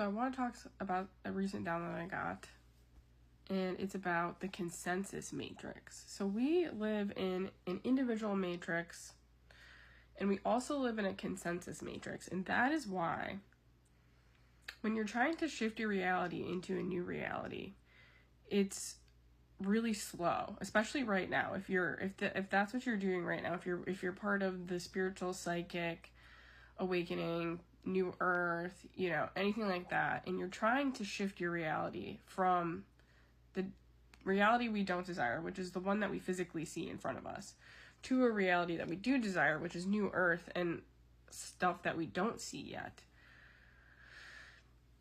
So I want to talk about a recent download I got, and it's about the consensus matrix. So we live in an individual matrix, and we also live in a consensus matrix, and that is why when you're trying to shift your reality into a new reality, it's really slow, especially right now. If that's what you're doing right now, if you're part of the spiritual psychic awakening, new earth, anything like that, and you're trying to shift your reality from the reality we don't desire, which is the one that we physically see in front of us, to a reality that we do desire, which is new earth and stuff that we don't see yet.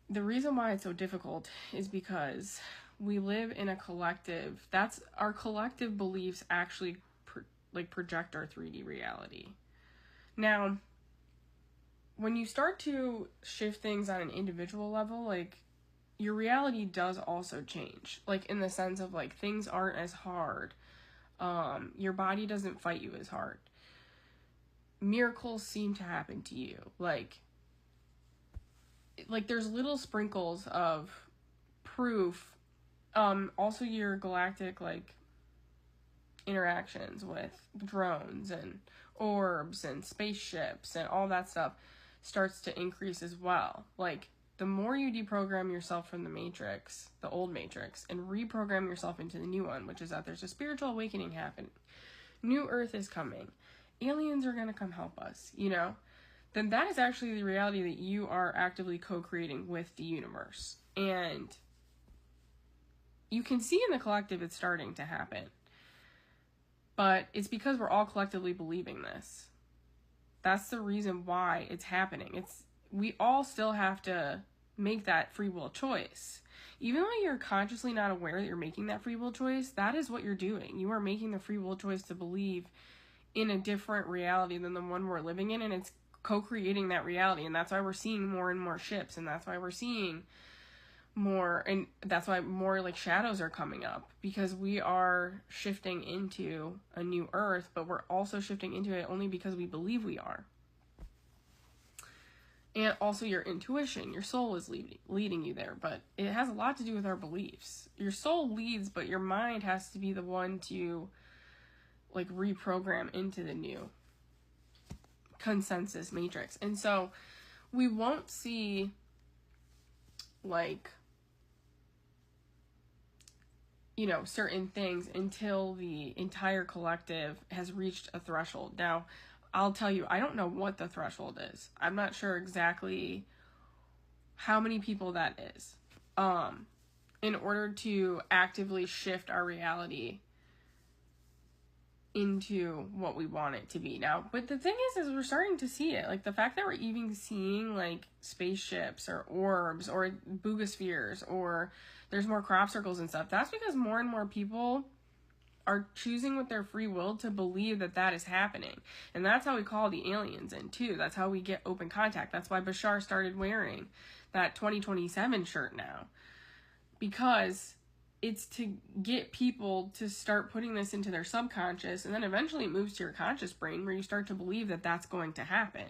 The reason why it's so difficult is because we live in a collective. That's our collective beliefs actually project our 3D reality. Now, when you start to shift things on an individual level, your reality does also change. In the sense of things aren't as hard. Your body doesn't fight you as hard. Miracles seem to happen to you. There's little sprinkles of proof. Also your galactic interactions with drones and orbs and spaceships and all that stuff starts to increase as well. The more you deprogram yourself from the matrix, the old matrix, and reprogram yourself into the new one, which is that there's a spiritual awakening happening, new earth is coming, aliens are going to come help us, then that is actually the reality that you are actively co-creating with the universe. And you can see in the collective it's starting to happen. But it's because we're all collectively believing this. That's the reason why it's happening. We all still have to make that free will choice. Even though you're consciously not aware that you're making that free will choice, that is what you're doing. You are making the free will choice to believe in a different reality than the one we're living in, and it's co-creating that reality. And that's why we're seeing more and more ships, and that's why we're seeing more, and that's why more shadows are coming up, because we are shifting into a new earth, but we're also shifting into it only because we believe we are. And also your intuition, your soul is leading you there, but it has a lot to do with our beliefs. Your soul leads, but your mind has to be the one to reprogram into the new consensus matrix. And so we won't see certain things until the entire collective has reached a threshold. Now, I'll tell you, I don't know what the threshold is. I'm not sure exactly how many people that is. In order to actively shift our reality into what we want it to be now. But the thing is we're starting to see it. The fact that we're even seeing spaceships or orbs or boogospheres, or there's more crop circles and stuff, that's because more and more people are choosing with their free will to believe that that is happening. And that's how we call the aliens in too. That's how we get open contact. That's why Bashar started wearing that 2027 shirt now, because it's to get people to start putting this into their subconscious, and then eventually it moves to your conscious brain where you start to believe that that's going to happen.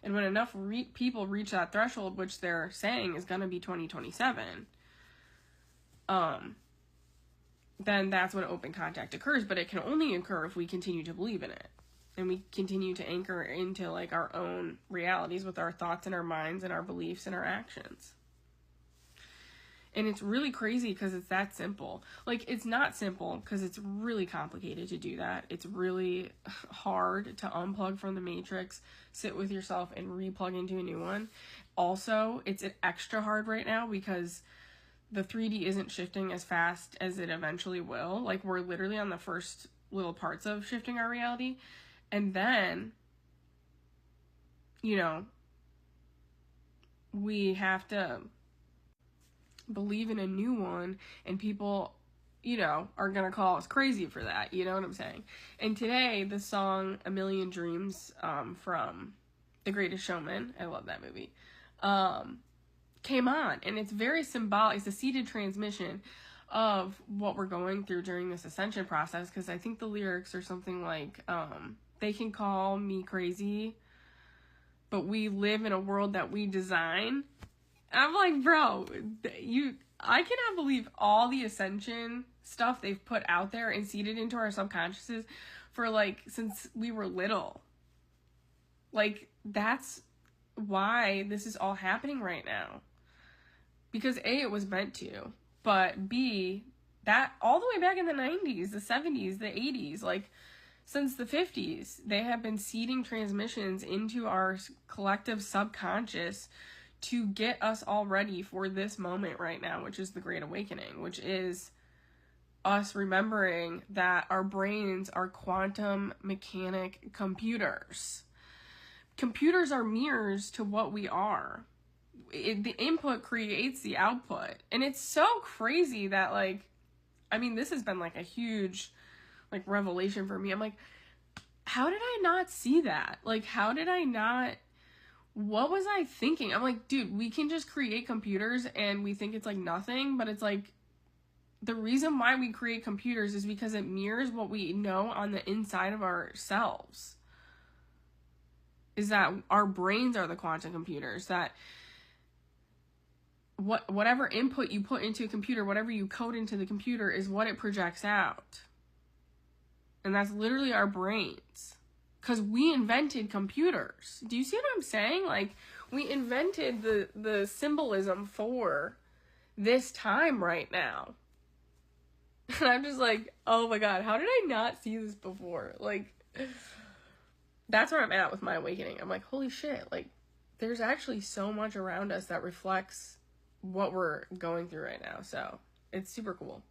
And when enough people reach that threshold, which they're saying is going to be 2027, then that's when open contact occurs. But it can only occur if we continue to believe in it, and we continue to anchor into our own realities with our thoughts and our minds and our beliefs and our actions. And it's really crazy because it's that simple. It's not simple because it's really complicated to do that. It's really hard to unplug from the matrix, sit with yourself, and replug into a new one. Also, it's extra hard right now because the 3D isn't shifting as fast as it eventually will. We're literally on the first little parts of shifting our reality. And then, we have to believe in a new one, and people, are gonna call us crazy for that, you know what I'm saying? And today, the song A Million Dreams from The Greatest Showman, I love that movie, came on, and it's very symbolic. It's a seated transmission of what we're going through during this ascension process, because I think the lyrics are something they can call me crazy, but we live in a world that we design, I'm like, bro, I cannot believe all the ascension stuff they've put out there and seeded into our subconsciouses for, like, since we were little. Like, that's why this is all happening right now. Because A, it was meant to, but B, that all the way back in the 90s, the 70s, the 80s, like, since the 50s, they have been seeding transmissions into our collective subconscious to get us all ready for this moment right now, which is the Great Awakening, which is us remembering that our brains are quantum mechanic computers. Computers are mirrors to what we are. The input creates the output. And it's so crazy that, like, I mean, this has been, like, a huge, like, revelation for me. I'm like, how did I not see that? Like, how did I not, what was I thinking? I'm like, dude, we can just create computers and we think it's, like, nothing, but it's, like, the reason why we create computers is because it mirrors what we know on the inside of ourselves. Is that our brains are the quantum computers, that whatever input you put into a computer, whatever you code into the computer is what it projects out. And that's literally our brains. Because we invented computers. Do you see what I'm saying? Like, we invented the symbolism for this time right now. And I'm just like, oh my god, how did I not see this before? Like, that's where I'm at with my awakening. I'm like, holy shit, like, there's actually so much around us that reflects what we're going through right now. So, it's super cool.